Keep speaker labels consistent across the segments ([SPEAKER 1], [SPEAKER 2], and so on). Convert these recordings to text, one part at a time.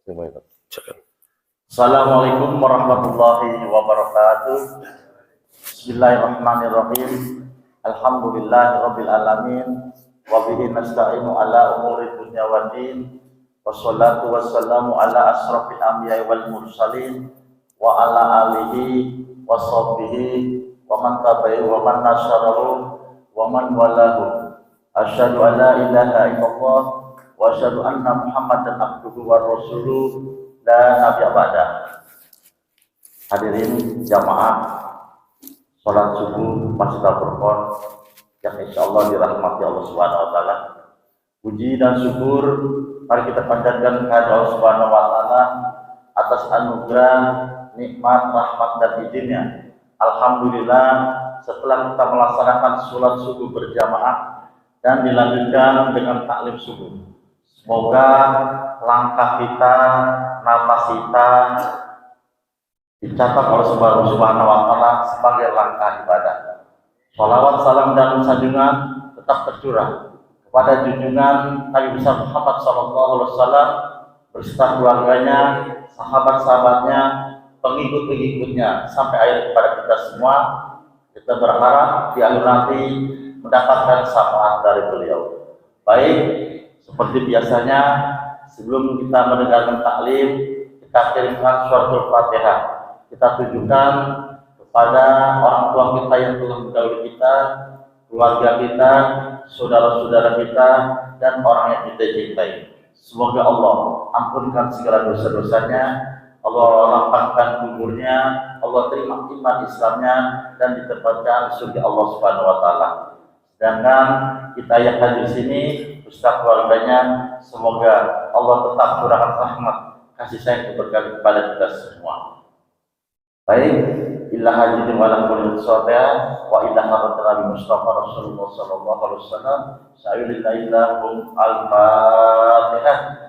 [SPEAKER 1] Assalamualaikum warahmatullahi wabarakatuh. Bismillahirrahmanirrahim. Alhamdulillahirabbil alamin wa bihi nasta'inu ala umuri dunya waddin. Wassalatu wassalamu ala asrofil anbiya'i wal mursalin wa ala alihi wa sahbihi wa man tabi'ahu wa man nasyarahu wa man walahu. Asyhadu an la ilaha illallah wa asyhadu anna Muhammadan abduhu wa rasuluh la nabiyya ba'da. Hadirin jamaah salat subuh Masjid Al-Furqan yang insyaallah dirahmati Allah Subhanahu wa taala. Puji dan syukur mari kita panjatkan kepada Allah Subhanahu wa taala atas anugerah, nikmat, rahmat dan izinnya. Alhamdulillah, setelah kita melaksanakan salat subuh berjamaah dan dilanjutkan dengan taklim subuh. Semoga langkah kita, napas kita dicatat oleh Subhanahu wa taala sebagai langkah ibadah. Shalawat, salam dan sanjungan tetap tercurah kepada junjungan Nabi besar Muhammad SAW beserta keluarganya, sahabat-sahabatnya, pengikut-pengikutnya sampai akhir kepada kita semua. Kita berharap di akhir nanti mendapatkan syafaat dari beliau. Baik, seperti biasanya sebelum kita mendengarkan taklim, kita kirimkan suratul Fatihah. Kita tujukan kepada orang tua kita yang telah mendahului kita, keluarga kita, saudara-saudara kita, dan orang yang kita cintai. Semoga Allah ampunkan segala dosa-dosanya, Allah lapangkan kuburnya, Allah terima iman Islamnya, dan ditempatkan surga Allah Subhanahu wa taala. Sedangkan kita yang hadir di sini, beserta keluarganya, semoga Allah tetap curahkan rahmat, kasih sayang keberkahan kepada kita semua. Baik, illa hajidin wala kulil sotaya wa illa haratul Nabi Mustafa Rasulullah sallallahu alaihi wasallam sa'ilillahum al-Fatihah.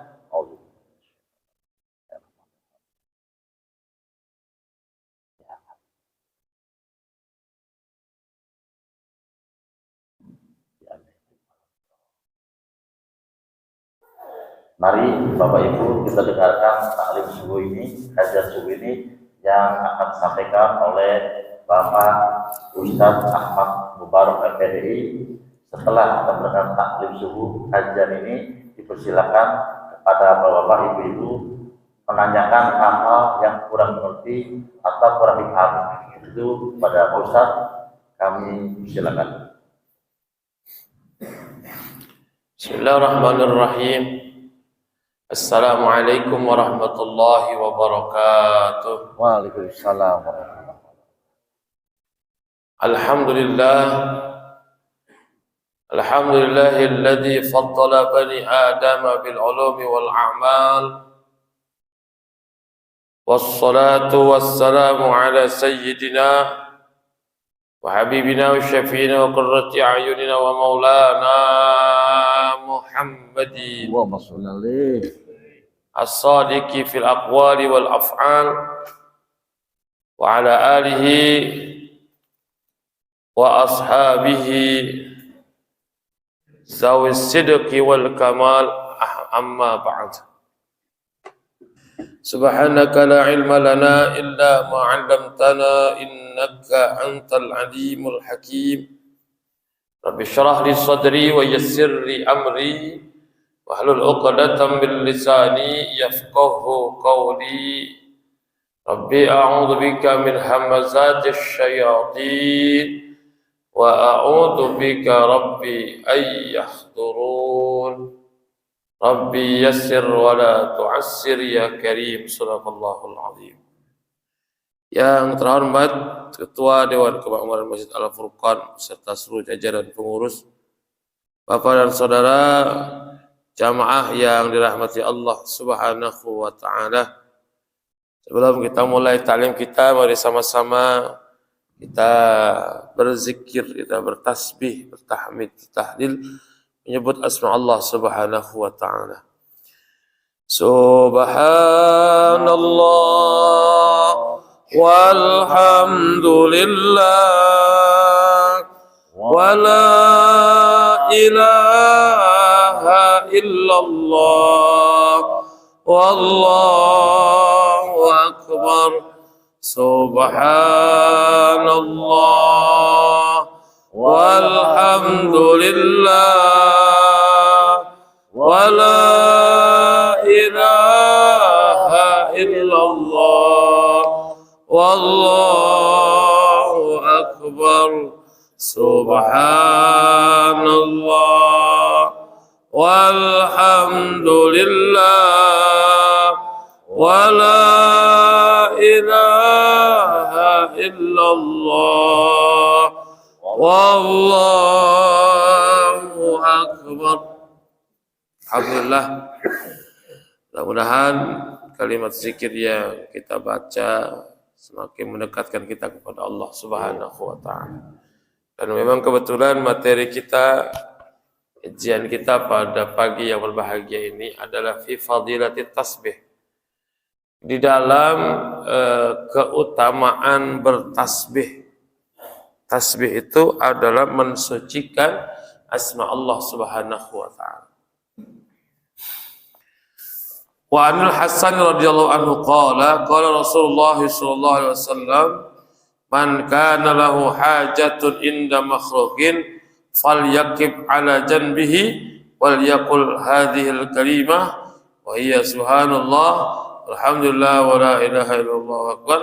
[SPEAKER 1] Mari Bapak Ibu kita dengarkan taklim subuh ini, kajian subuh ini yang akan disampaikan oleh Bapak Ustadz Ahmad Mubarak LPDI. Setelah kita mendengar taklim subuh kajian ini, dipersilakan kepada Bapak Ibu menanyakan hal-hal yang kurang mengerti atau kurang dipahami. Itu pada Pak Ustadz, kami silakan.
[SPEAKER 2] Bismillahirrahmanirrahim. Assalamualaikum warahmatullahi wabarakatuh.
[SPEAKER 1] Waalaikumsalam.
[SPEAKER 2] Alhamdulillah. Alhamdulillahilladzi faddala bani Adam bil ulumi wal a'mal. Wassalatu wassalamu ala sayyidina wa habibina wa syafiina wa qurrati a'yunina wa maulana Muhammadin.
[SPEAKER 1] Allahumma shalli alaihi
[SPEAKER 2] as-sadiqi fil aqwali wal af'al wa ala alihi wa ashabihi zawis sidqi wal kamal amma ba'd. Subhanaka la ilma lana illa ma 'allamtana innaka antal alimul hakim. Rabbi shrah li sadri wa yassir li amri wahlul 'uqdatam min lisani yafqahu qawli. Rabbi a'udzu bika min hamazatis syayatin wa a'udzu bika rabbi ay yahdurun. Rabbi yassir wa la tu'assir ya karim. Sadaqallahul azim. Yang terhormat Ketua Dewan Kemakmuran Masjid Al-Furqan serta seluruh jajaran pengurus, Bapak dan Saudara jamaah yang dirahmati Allah Subhanahu wa taala. Sebelum kita mulai taklim kita, mari sama-sama kita berzikir, kita bertasbih, bertahmid, tahlil, menyebut asma Allah Subhanahu wa taala. Subhanallah walhamdulillah wa la ilaha illallah والله أكبر سبحان الله والحمد لله ولا إله إلا الله والله أكبر سبحان الله والحمد لله ولا إله إلا الله والله أكبر. Alhamdulillah, mudah-mudahan kalimat zikir yang kita baca semakin mendekatkan kita kepada Allah Subhanahu wa Ta'ala. Dan memang kebetulan materi kita, ujian kita pada pagi yang berbahagia ini adalah fi fadilatit tasbih, di dalam keutamaan bertasbih. Tasbih itu adalah mensucikan asma Allah Subhanahu wa Ta'ala. Wa anil Hasan radhiyallahu anhu qala Rasulullah sallallahu alaihi wasallam, man kana lahu hajatun inda makhluqin falyakib ala janbihi wal yaqul hadhihi al kalimah wa hiya subhanallah alhamdulillah wa la ilaha illallah akbar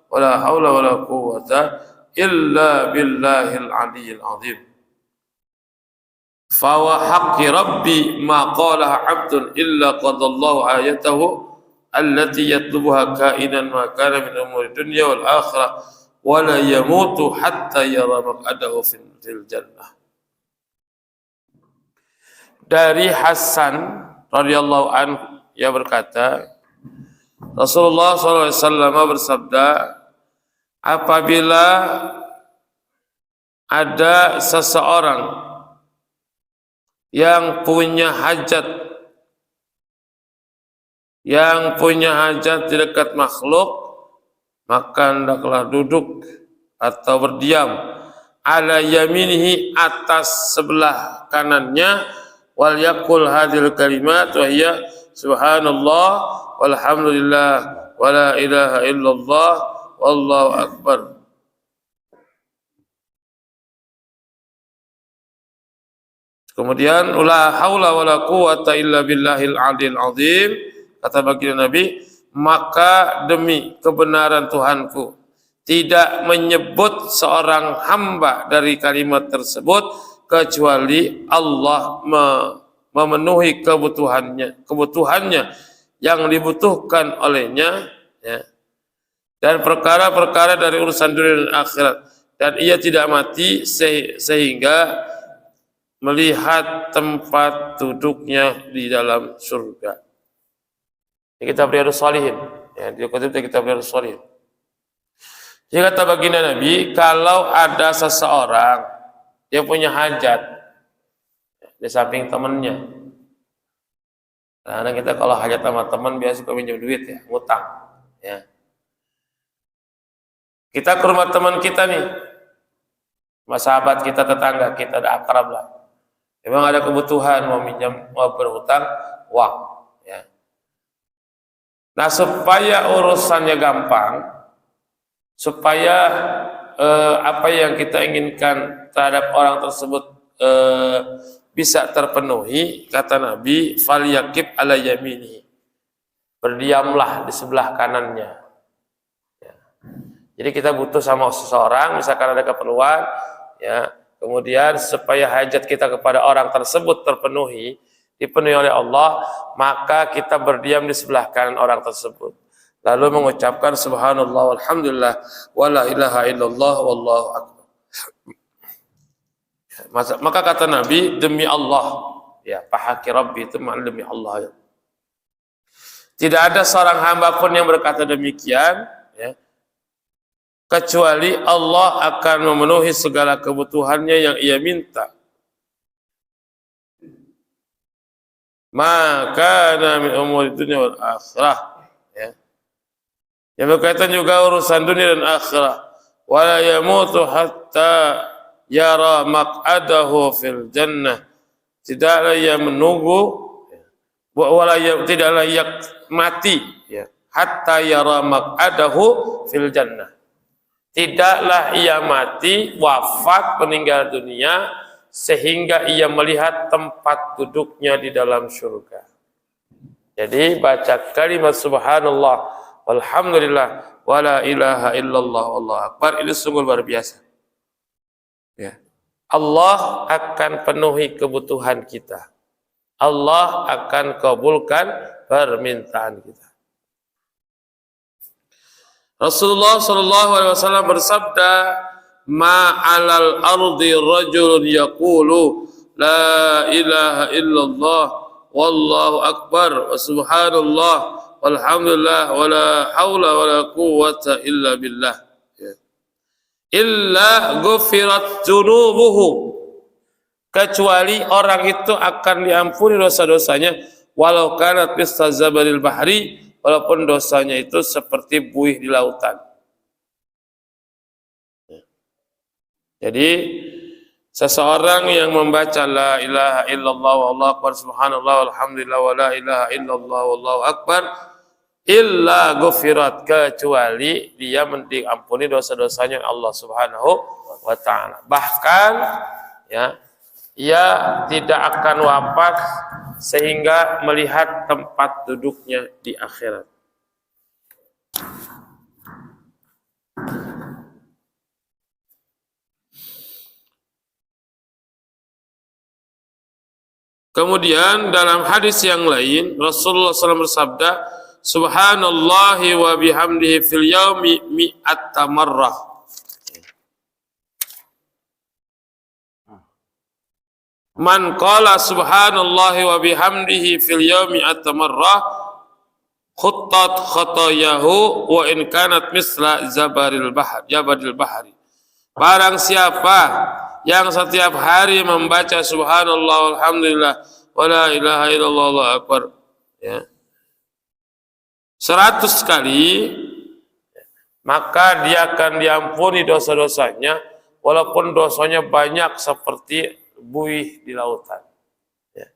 [SPEAKER 2] wa la haula wa la quwwata illa billahil aliyyil azim. Fa wa haqqi rabbi ma qalaha 'abdun illa qadallahu ayatahu allati yatlubuha kainan ma kana min umuri dunya wal akhirah wa la yamutu hatta yara maq'adahu fil jannah. Dari Hasan radhiyallahu anhu, ia berkata, Rasulullah SAW bersabda, apabila ada seseorang yang punya hajat di dekat makhluk, maka hendaklah duduk atau berdiam ala yaminihi, atas sebelah kanannya, wal yaqul hadhil kalimat wa hiya subhanallah walhamdulillah wa la ilaha illallah wallahu akbar. Kemudian la haula wala quwata illa billahil aliyil azim, kata baginda Nabi, maka demi kebenaran Tuhanku tidak menyebut seorang hamba dari kalimat tersebut kecuali Allah memenuhi kebutuhannya yang dibutuhkan olehnya, ya, dan perkara-perkara dari urusan dunia dan akhirat, dan ia tidak mati sehingga melihat tempat duduknya di dalam surga. Ini kitab Riyadhus Shalihin, ya, di kitab Riyadhus Shalihin. Jadi kata baginda Nabi, kalau ada seseorang dia punya hajat di samping temannya. Karena kita kalau hajat sama teman biasa pinjam duit, ya, ngutang, ya. Kita ke rumah teman kita nih, sama sahabat kita, tetangga kita, ada akrab lah. Memang ada kebutuhan mau minjam, mau berhutang uang, ya. Nah, supaya urusannya gampang, supaya apa yang kita inginkan terhadap orang tersebut bisa terpenuhi, kata Nabi, falyakib ala yamini, berdiamlah di sebelah kanannya, ya. Jadi kita butuh sama seseorang, misalkan ada keperluan, ya, kemudian supaya hajat kita kepada orang tersebut dipenuhi oleh Allah, maka kita berdiam di sebelah kanan orang tersebut, lalu mengucapkan subhanallah walhamdulillah wala ilaha illallah wallahu akbar. Maka kata Nabi, demi Allah, ya, pahaki Rabbi itu makna demi Allah, ya. Tidak ada seorang hamba pun yang berkata demikian, ya, kecuali Allah akan memenuhi segala kebutuhannya yang ia minta. Maka min umuri dunya wal akhirah, ya, yang berkaitan juga urusan dunia dan akhirat. Wala yamutu hatta yara maq'adahu fil jannah, tidaklah ia menunggu tidak layak mati ya, hatta yara maq'adahu fil jannah. Tidaklah ia mati, wafat, meninggal dunia sehingga ia melihat tempat duduknya di dalam surga. Jadi baca kalimat subhanallah walhamdulillah wala ilaha illallah wallahu akbar, ini sungguh luar biasa. Ya. Allah akan penuhi kebutuhan kita. Allah akan kabulkan permintaan kita. Rasulullah sallallahu alaihi wasallam bersabda, "Ma 'alal ardi rajulun yaqulu la ilaha illallah wallahu akbar wa subhanallah walhamdulillah wala haula wala quwwata illa billah illa ghufirat dzunubuhu." Kecuali orang itu akan diampuni dosa-dosanya walau kanat misla zabalil bahri, walaupun dosanya itu seperti buih di lautan. Jadi seseorang yang membaca la ilaha illallah wallahu akbar subhanallah walhamdulillah wa la ilaha illallah wallahu akbar illa ghufirat, kecuali dia diampuni dosa-dosanya Allah Subhanahu wa taala. Bahkan ya, ia tidak akan wafat sehingga melihat tempat duduknya di akhirat. Kemudian dalam hadis yang lain Rasulullah SAW bersabda, subhanallahi wa bihamdihi fil yaumi mi'ata marrah. Man qala subhanallahi wa bihamdihi fil yaumi mi'ata marrah khuttat khatayahu wa in kanat misla jabaril bahri. Barang siapa yang setiap hari membaca subhanallah walhamdulillah wa la ilaha illallah wallahu akbar ya 100 kali, maka dia akan diampuni dosa-dosanya walaupun dosanya banyak seperti buih di lautan. Ya.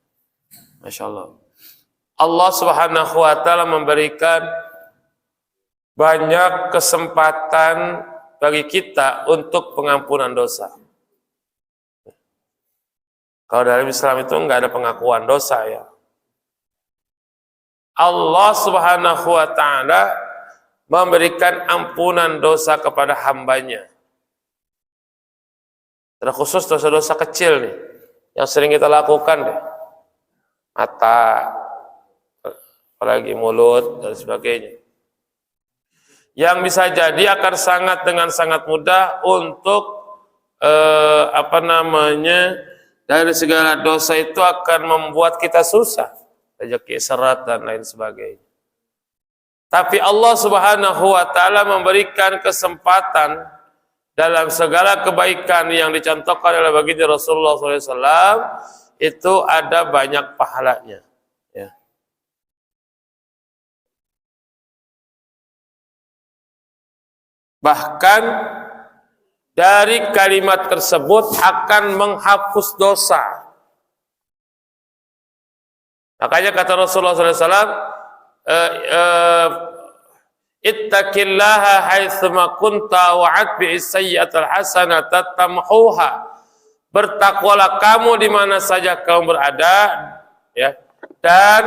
[SPEAKER 2] Masya Allah. Allah Subhanahu wa taala memberikan banyak kesempatan bagi kita untuk pengampunan dosa. Kalau dalam Islam itu enggak ada pengakuan dosa ya. Allah Subhanahu wa taala memberikan ampunan dosa kepada hambanya. Terkhusus dosa-dosa kecil nih yang sering kita lakukan deh. Mata, apalagi mulut dan sebagainya. Yang bisa jadi akan sangat mudah untuk dari segala dosa itu akan membuat kita susah, rezeki seret dan lain sebagainya. Tapi Allah Subhanahu wa taala memberikan kesempatan dalam segala kebaikan yang dicontohkan oleh baginda Rasulullah SAW, itu ada banyak pahalanya. Ya. Bahkan dari kalimat tersebut akan menghapus dosa. Makanya kata Rasulullah SAW, ittaqillaha haitsuma kunta wa atbi'is sayyi'atal hasanata tamhuha. Bertakwalah kamu di mana saja kamu berada ya, dan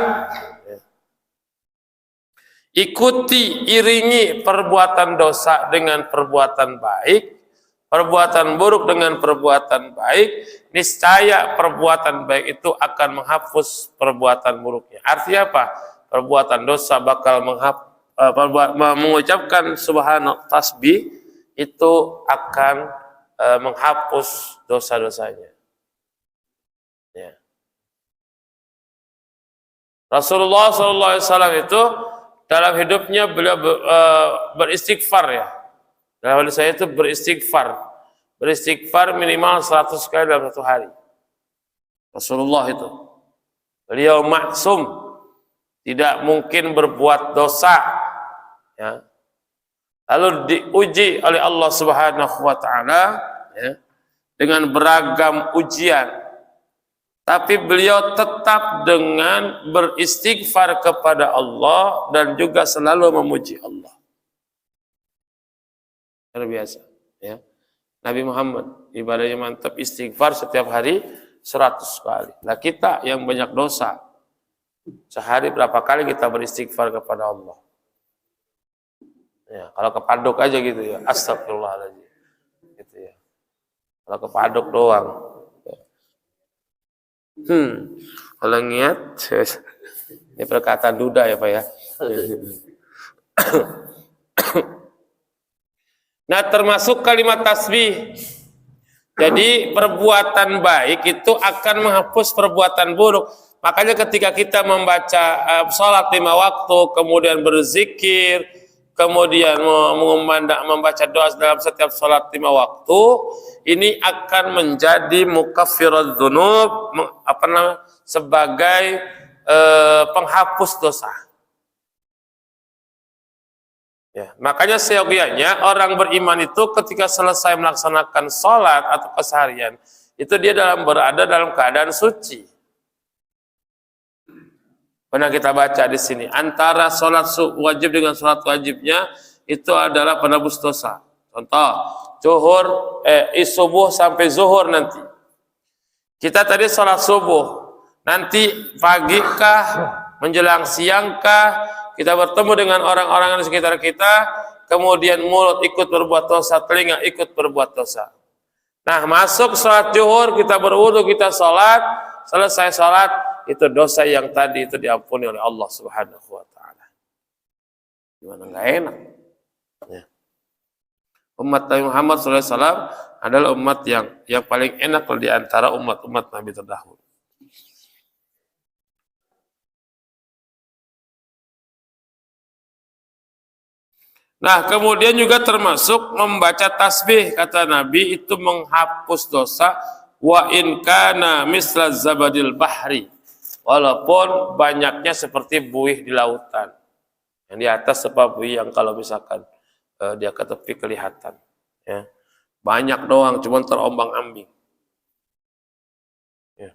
[SPEAKER 2] iringi perbuatan dosa dengan perbuatan baik, perbuatan buruk dengan perbuatan baik, niscaya perbuatan baik itu akan menghapus perbuatan buruknya. Artinya apa? Perbuatan dosa bakal mengucapkan subhanallah tasbih itu akan menghapus dosa-dosanya. Ya. Rasulullah SAW itu dalam hidupnya beliau beristighfar ya. Dalam hadis saya itu beristighfar minimal 100 kali dalam satu hari. Rasulullah itu, beliau maksum, tidak mungkin berbuat dosa. Ya. Lalu diuji oleh Allah Subhanahu wa taala ya, dengan beragam ujian. tapi beliau tetap dengan beristighfar kepada Allah dan juga selalu memuji Allah. Luar biasa, ya. Nabi Muhammad ibadahnya mantap, istighfar setiap hari 100 kali. Nah kita yang banyak dosa, sehari berapa kali kita beristighfar kepada Allah? Ya, kalau kepaduk aja gitu ya, astagfirullahaladzim. Gitu ya. Kalau kepaduk doang. Kalau ngiat, ini perkataan duda ya Pak ya. Nah termasuk kalimat tasbih. Jadi perbuatan baik itu akan menghapus perbuatan buruk. Makanya ketika kita membaca sholat 5 waktu, kemudian berzikir, kemudian membaca doa dalam setiap sholat 5 waktu, ini akan menjadi mukaffirat dzunub, sebagai penghapus dosa. Ya, makanya seyogianya orang beriman itu ketika selesai melaksanakan sholat atau keseharian, itu dia berada dalam keadaan suci. Pernah kita baca di sini, antara sholat wajib dengan sholat wajibnya itu adalah penebus dosa. Contoh, subuh sampai zuhur nanti. Kita tadi sholat subuh, nanti pagikah, menjelang siangkah, kita bertemu dengan orang-orang di sekitar kita, kemudian mulut ikut berbuat dosa, telinga ikut berbuat dosa. Nah, masuk sholat zuhur, kita berwudu, kita sholat, selesai sholat, itu dosa yang tadi itu diampuni oleh Allah Subhanahu wa Ta'ala. Gimana nggak enak? Ya. Umat Nabi Muhammad SAW adalah umat yang paling enak di antara umat-umat Nabi terdahulu. Nah, kemudian juga termasuk membaca tasbih, kata Nabi, itu menghapus dosa, wa in kana misla zabadil bahri, walaupun banyaknya seperti buih di lautan. Yang di atas sebab buih yang kalau misalkan dia ke tepi kelihatan, ya. Banyak doang, cuma terombang-ambing. Ya.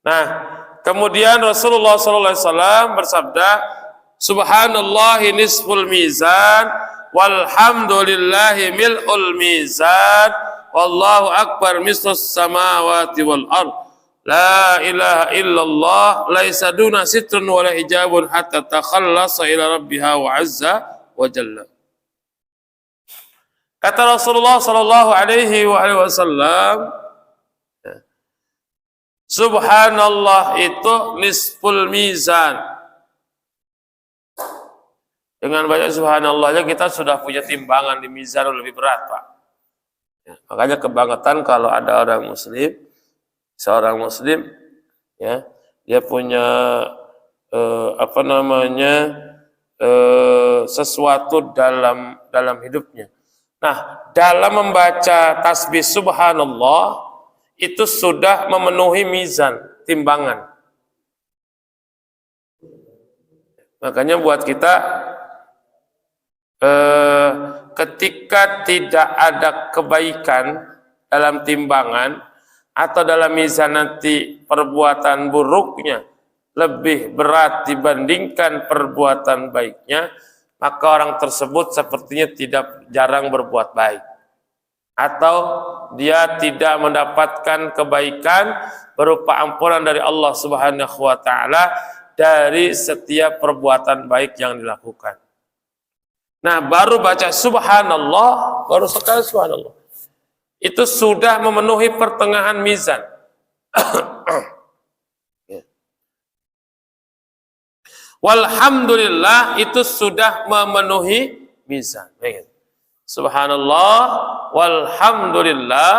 [SPEAKER 2] Nah, kemudian Rasulullah SAW bersabda, Subhanallahi nisful mizan, walhamdulillahi mil'ul mizan, wallahu akbar mislus samawati wal ard. La ilaha illallah, laisa duna sitrun wala hijabun hatta takhallasa ila rabbiha wa azza wa jalla. Kata Rasulullah sallallahu alaihi wasallam, Subhanallah itu nisful mizan. Dengan banyak subhanallahnya kita sudah punya timbangan di mizan lebih berat, Pak. Ya, makanya kebangetan kalau ada orang muslim, seorang muslim, ya, dia punya sesuatu dalam hidupnya. Nah, dalam membaca tasbih subhanallah itu sudah memenuhi mizan, timbangan. Makanya buat kita ketika tidak ada kebaikan dalam timbangan atau dalam mizan nanti perbuatan buruknya lebih berat dibandingkan perbuatan baiknya, maka orang tersebut sepertinya jarang berbuat baik, atau dia tidak mendapatkan kebaikan berupa ampunan dari Allah Subhanahu wa Ta'ala dari setiap perbuatan baik yang dilakukan. Nah, baru baca subhanallah, baru sekali subhanallah, itu sudah memenuhi pertengahan mizan. Walhamdulillah itu sudah memenuhi mizan. Subhanallah, walhamdulillah.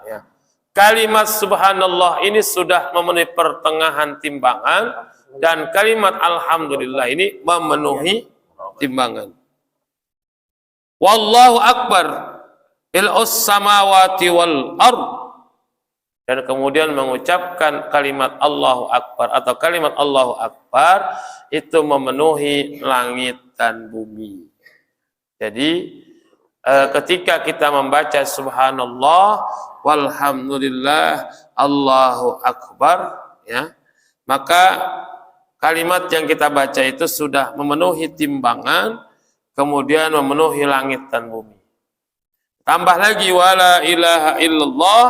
[SPEAKER 2] Ya. Kalimat subhanallah ini sudah memenuhi pertengahan timbangan, dan kalimat alhamdulillah ini memenuhi timbangan. Wallahu akbar il'us samawati wal ard, dan kemudian mengucapkan kalimat Allahu akbar atau kalimat Allahu akbar itu memenuhi langit dan bumi. Jadi ketika kita membaca subhanallah walhamdulillah, Allahu Akbar, ya, maka kalimat yang kita baca itu sudah memenuhi timbangan, kemudian memenuhi langit dan bumi. Tambah lagi wala ilaha illallah,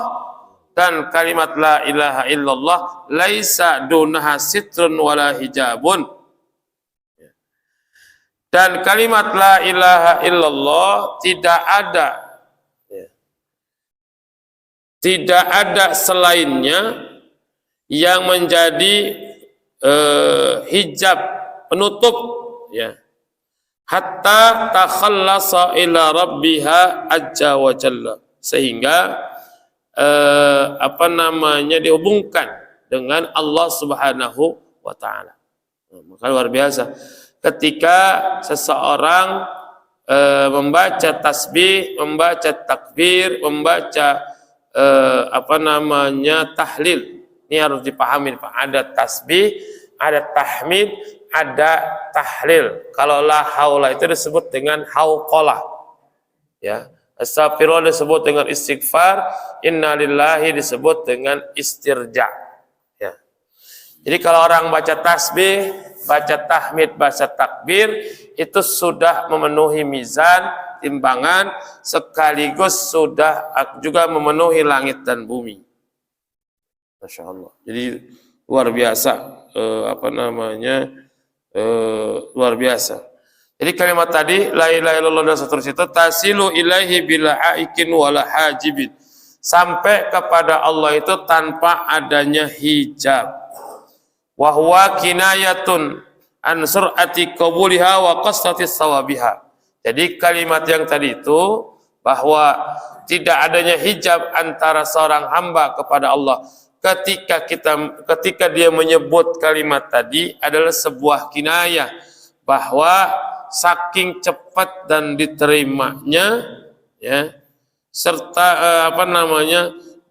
[SPEAKER 2] dan kalimat la ilaha illallah laisa dunaha sitrun wala hijabun. Dan kalimat la ilaha illallah tidak ada selainnya yang menjadi hijab penutup, ya, hatta takhallasa ila rabbiha azza wa jalla, sehingga dihubungkan dengan Allah Subhanahu wa taala. Maka luar biasa ketika seseorang membaca tasbih, membaca takbir, membaca tahlil. Ini harus dipahami, Pak. Ada tasbih, ada tahmid, ada tahlil. Kalau la haula itu disebut dengan hauqalah. Ya. Astagfirullah disebut dengan istighfar, innalillahi disebut dengan istirja. Ya. Jadi kalau orang baca tasbih, baca tahmid, baca takbir, itu sudah memenuhi mizan, timbangan, sekaligus sudah juga memenuhi langit dan bumi. Masya Allah. Jadi luar biasa, luar biasa. Jadi kalimat tadi la ilaha illallah dan seterusnya itu tasilu ilaihi bila aikin wala hajibin, sampai kepada Allah itu tanpa adanya hijab. Wa huwa kinayatun an sur'ati qabuliha wa qasrati sawabiha. Jadi kalimat yang tadi itu bahwa tidak adanya hijab antara seorang hamba kepada Allah ketika dia menyebut kalimat tadi adalah sebuah kinayah bahwa saking cepat dan diterimanya, ya, serta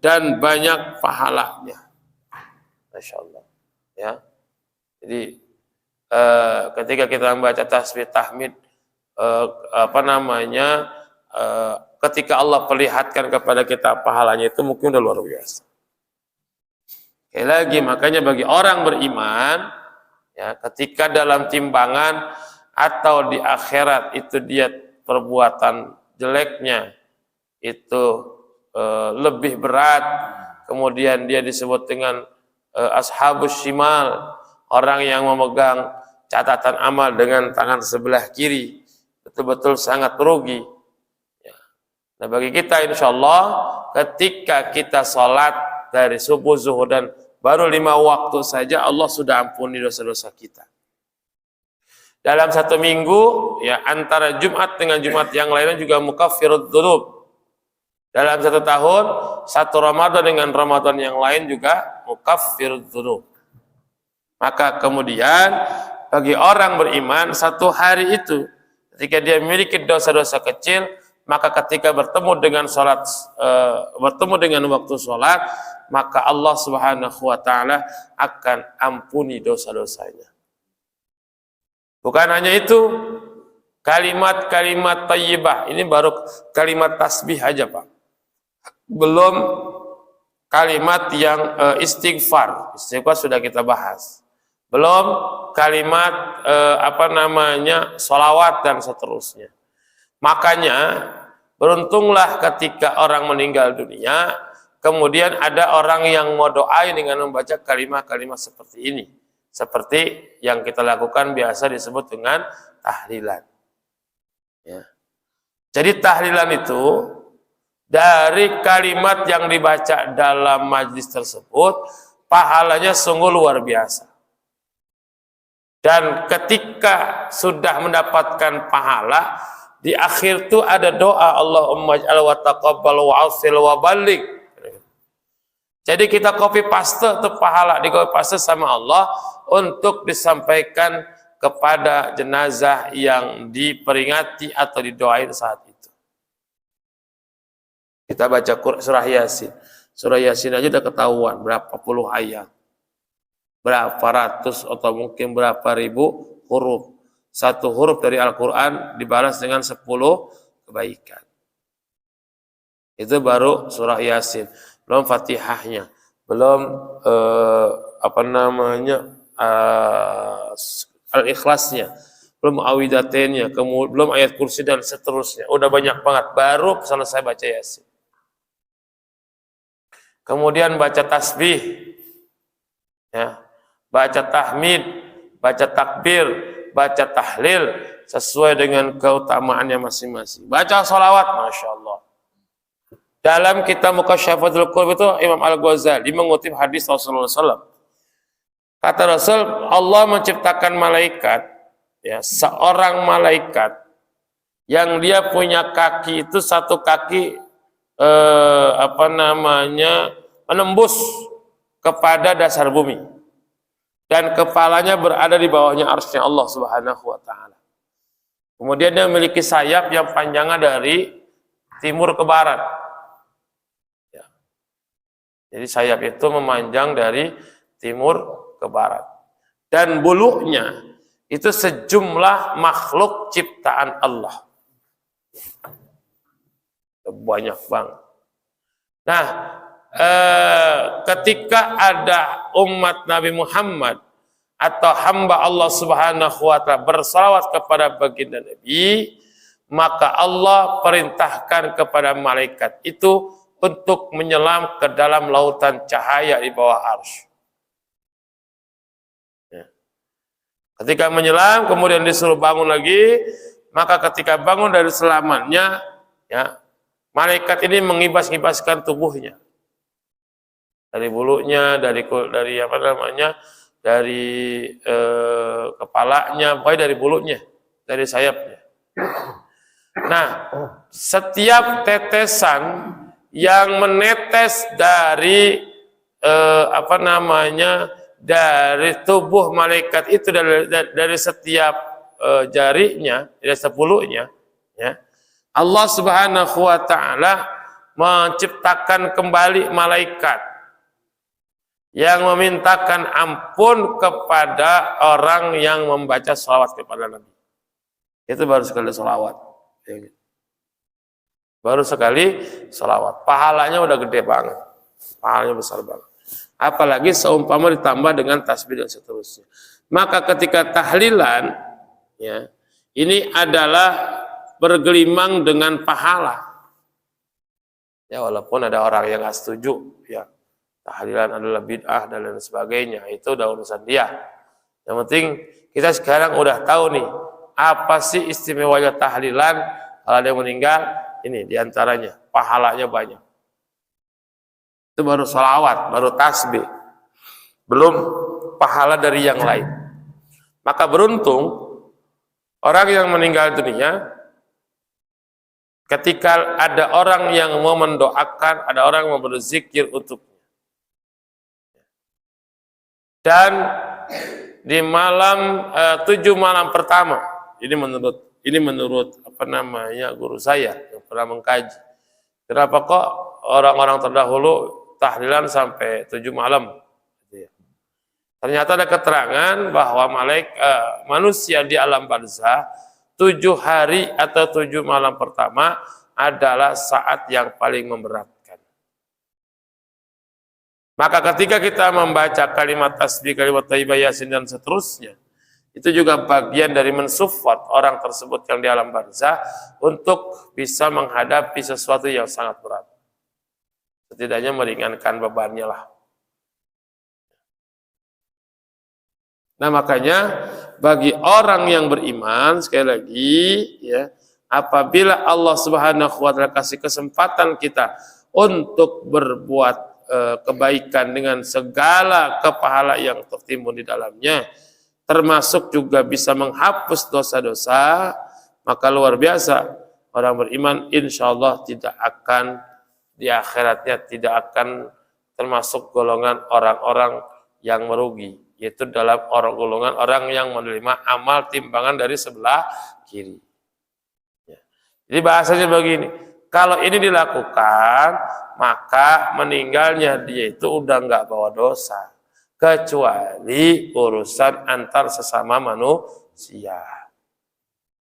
[SPEAKER 2] dan banyak pahalanya. Masya Allah, ya. Jadi ketika kita membaca tasbih tahmid, ketika Allah perlihatkan kepada kita pahalanya, itu mungkin udah luar biasa. Sekali lagi, makanya bagi orang beriman, ya, ketika dalam timbangan atau di akhirat itu dia perbuatan jeleknya itu lebih berat, kemudian dia disebut dengan ashabus shimal, orang yang memegang catatan amal dengan tangan sebelah kiri, betul-betul sangat rugi. Ya. Nah, bagi kita insya Allah ketika kita sholat dari subuh, zuhur, dan baru 5 waktu saja Allah sudah ampuni dosa-dosa kita. Dalam satu minggu, ya, antara Jumat dengan Jumat yang lainnya juga mukaffirud dzunub. Dalam satu tahun, satu Ramadan dengan Ramadan yang lain juga mukaffirud dzunub. Maka kemudian bagi orang beriman, satu hari itu ketika dia memiliki dosa-dosa kecil, maka ketika bertemu dengan waktu sholat, maka Allah Subhanahu wa taala akan ampuni dosa-dosanya. Bukan hanya itu, kalimat-kalimat thayyibah, ini baru kalimat tasbih aja, Pak. Belum kalimat yang istighfar. Istighfar sudah kita bahas. Belum kalimat sholawat dan seterusnya. Makanya beruntunglah ketika orang meninggal dunia, kemudian ada orang yang mau doain dengan membaca kalimat-kalimat seperti ini. Seperti yang kita lakukan biasa disebut dengan tahlilan. Ya. Jadi tahlilan itu dari kalimat yang dibaca dalam majlis tersebut, pahalanya sungguh luar biasa. Dan ketika sudah mendapatkan pahala, di akhir itu ada doa Allahumma ij'al wa taqabbal wa afsil wa balligh. Jadi kita copy paste itu pahala, di copy paste sama Allah untuk disampaikan kepada jenazah yang diperingati atau didoain saat itu. Kita baca surah Yasin. Surah Yasin aja udah ketahuan berapa puluh ayat, berapa ratus atau mungkin berapa ribu huruf. Satu huruf dari Al-Quran dibalas dengan 10 kebaikan. Itu baru surah Yasin, belum Fatihahnya, belum Al-Ikhlasnya, belum Awidatennya, kemudian belum ayat kursi dan seterusnya. Udah banyak banget, baru selesai baca Yasin. Kemudian baca tasbih, ya, baca tahmid, baca takbir, baca tahlil sesuai dengan keutamaannya masing-masing. Baca sholawat, masya Allah. Dalam kitab Mukasyafatul Qulub itu Imam Al-Ghazali mengutip hadis Rasulullah SAW. Kata Rasul, Allah menciptakan malaikat, ya, seorang malaikat yang dia punya kaki itu satu kaki menembus kepada dasar bumi dan kepalanya berada di bawahnya arsy Allah Subhanahu wa taala. Kemudian dia memiliki sayap yang panjangnya dari timur ke barat. Ya. Jadi sayap itu memanjang dari timur ke barat. Dan bulunya itu sejumlah makhluk ciptaan Allah. Banyak banget. Nah, ketika ada umat Nabi Muhammad atau hamba Allah Subhanahu wa taala bersalawat kepada baginda Nabi, maka Allah perintahkan kepada malaikat itu untuk menyelam ke dalam lautan cahaya di bawah arsy. Ya. Ketika menyelam kemudian disuruh bangun lagi, maka ketika bangun dari selamannya, ya, malaikat ini mengibas-ibaskan tubuhnya dari bulunya, dari kepalanya, pokoknya dari bulunya, dari sayapnya. Nah, setiap tetesan yang menetes dari dari tubuh malaikat itu, dari setiap jarinya, dari sepuluhnya, ya, Allah Subhanahu wa taala menciptakan kembali malaikat yang memintakan ampun kepada orang yang membaca sholawat kepada Nabi. Itu baru sekali sholawat. Baru sekali sholawat. Pahalanya udah gede banget. Pahalanya besar banget. Apalagi seumpama ditambah dengan tasbih dan seterusnya. Maka ketika tahlilan, ya, ini adalah bergelimang dengan pahala. Ya, walaupun ada orang yang nggak setuju, ya, tahlilan adalah bid'ah dan lain sebagainya, itu udah urusan dia. Yang penting kita sekarang udah tahu nih, apa sih istimewanya tahlilan. Kalau ada yang meninggal, ini diantaranya, pahalanya banyak. Itu baru sholawat, baru tasbih, belum pahala dari yang lain. Maka beruntung orang yang meninggal dunia ketika ada orang yang mau mendoakan, ada orang yang mau berzikir untuknya. Dan di malam 7 malam pertama, ini menurut guru saya yang pernah mengkaji. Kenapa kok orang-orang terdahulu tahlilan sampai 7 malam? Ternyata ada keterangan bahwa manusia di alam barzah 7 hari atau 7 malam pertama adalah saat yang paling memberatkan. Maka ketika kita membaca kalimat tasbih, kalimat thayyibah, yasin dan seterusnya, itu juga bagian dari mensupport orang tersebut yang di alam barzah untuk bisa menghadapi sesuatu yang sangat berat. Setidaknya meringankan bebannya lah. Nah, makanya bagi orang yang beriman, sekali lagi, ya, apabila Allah Subhanahu wa taala kasih kesempatan kita untuk berbuat kebaikan dengan segala kepahala yang tertimbun di dalamnya, termasuk juga bisa menghapus dosa-dosa, maka luar biasa orang beriman insya Allah tidak akan di akhiratnya tidak akan termasuk golongan orang-orang yang merugi, yaitu dalam golongan orang yang menerima amal timbangan dari sebelah kiri. Ya. Jadi bahasanya begini, kalau ini dilakukan, maka meninggalnya dia itu udah nggak bawa dosa, kecuali urusan antar sesama manusia.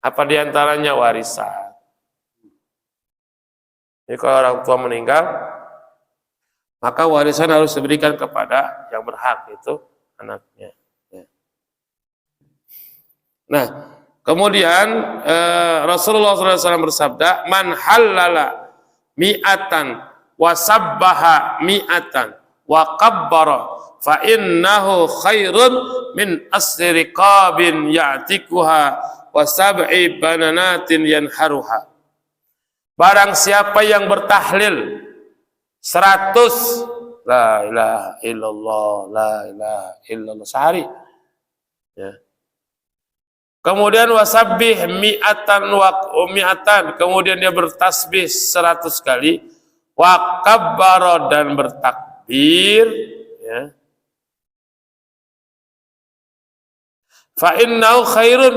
[SPEAKER 2] Apa diantaranya warisan. Jadi kalau orang tua meninggal, maka warisan harus diberikan kepada yang berhak, itu anaknya. Ya. Nah, kemudian Rasulullah SAW bersabda, man halala mi'atan wa sabbaha mi'atan wa kabbara fa innahu khairun min asri riqabin ya'tikuha wa sab'i bananatin yanharuha. Barang siapa yang bertahlil 100 la ilaha illallah, la ilaha illallah sehari, ya. Kemudian wasabbih mi'atan wa mi'atan, kemudian dia bertasbih 100 kali, wa kabbara, dan bertakbir, ya. Fa innahu khairun,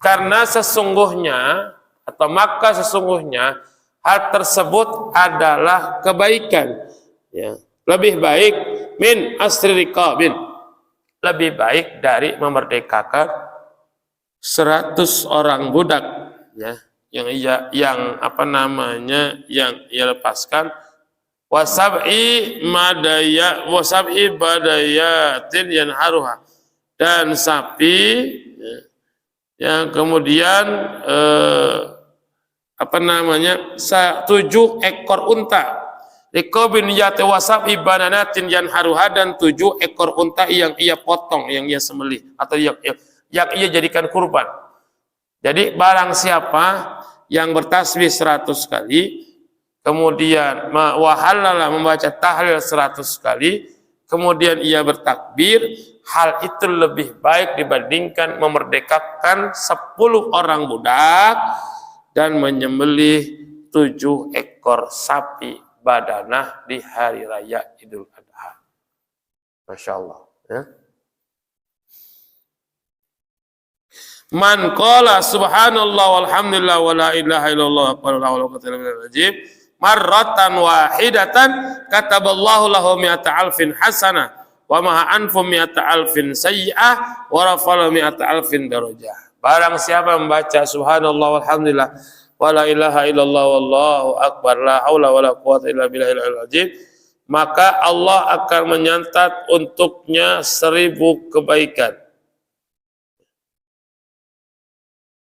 [SPEAKER 2] karena sesungguhnya atau maka sesungguhnya hal tersebut adalah kebaikan, ya. Lebih baik min asri riqabin, lebih baik dari memerdekakan 100 orang budak, ya, yang ia lepaskan, wasab'i badayatin yanharuha, dan sapi, ya, yang kemudian 7 ekor unta, liqabin yati wasab'i bananatin yanharuha, dan 7 ekor unta yang ia potong, yang ia sembelih atau yang ia jadikan kurban. Jadi barang siapa yang bertasbih 100 kali, kemudian wahalala membaca tahlil 100 kali, kemudian ia bertakbir, hal itu lebih baik dibandingkan memerdekakan 10 orang budak dan menyembelih 7 ekor sapi badanah di hari raya Idul Adha. Masya Allah, ya. Man qala subhanallah walhamdulillah wa la ilaha illallah wa la hawla wa la quwwata illa billah marratan wahidatan kataballahu lahu mi'ata alfin hasanah wa ma'a anfu mi'ata alfin sayyi'ah wa rafa'u mi'ata alfin darajah. Barang siapa membaca subhanallah walhamdulillah wa la ilaha illallah wallahu akbar la haula wa la quwwata illa billahil azim, maka Allah akan menyantat untuknya 1000 kebaikan